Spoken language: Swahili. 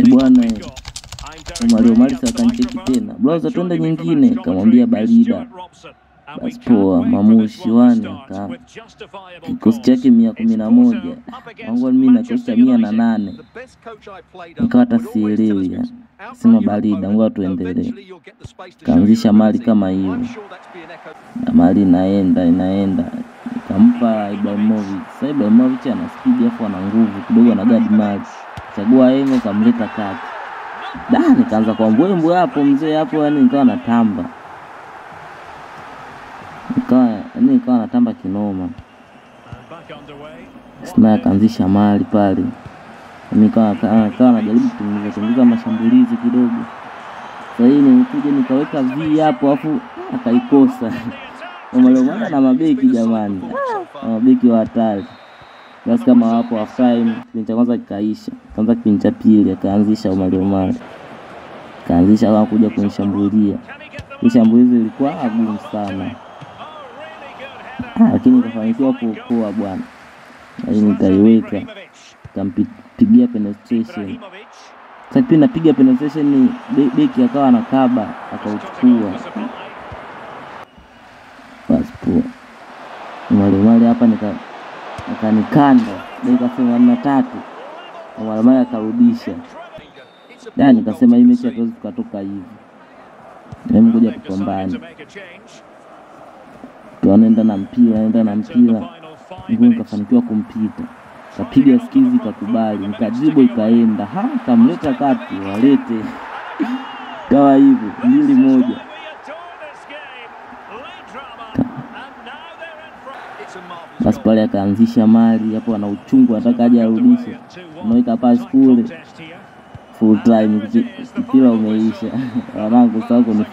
Bwana Omari akancheki tena. Browser twende nyingine, kamwambia Balida. Basi poa, Mamushi wani kikosi chake 111. Wangu mimi na kikosi cha 108. Nikawa tasielewi ya. Sema Balida, ngoja tuendelee. Kaanzisha mali kama hiyo. Na mali inaenda. Kampa Ibrahimovic. Sasa Ibrahimovic ana speed afu ana nguvu kidogo na guard mali. Chagua yeye kamleta kati. Nikaanza kwa mbwembwe hapo mzee hapo, yani nikawa natamba. Nikawa natamba kinoma. Sina kaanzisha mali pale. Nikawa najaribu kutengeneza mashambulizi kidogo. Sasa hii nilikuja nikaweka V hapo afu akaikosa. Umeelewana na mabeki jamani. Mabeki wa hatari. Basi kama hapo half time, kipindi cha kwanza kikaisha. Kaanza kipindi cha pili akaanzisha Omari. Kaanzisha wao kuja kunishambulia. Shambulizi lilikuwa gumu sana. Lakini kafanikiwa kuokoa bwana. Hii nitaiweka. Kampigia penetration. Sasa pia napiga penetration ni beki akawa anakaba akauchukua. Basi poa. Omari hapa nikanikanda dakika 83. Omari akarudisha. Nikasema hii mechi hatuwezi tukatoka hivi. Hebu ngoja tupambane. Tunaenda na mpira. Mungu nikafanikiwa kumpita. Kapiga skizi kakubali, nikajibu ikaenda. Kamleta kati, walete. Kawa hivyo, 2-1. Basi pale akaanzisha mali, hapo ana uchungu anataka aje arudishe. Anaweka pass kule. Full time mpira umeisha. Wanangu sasa ni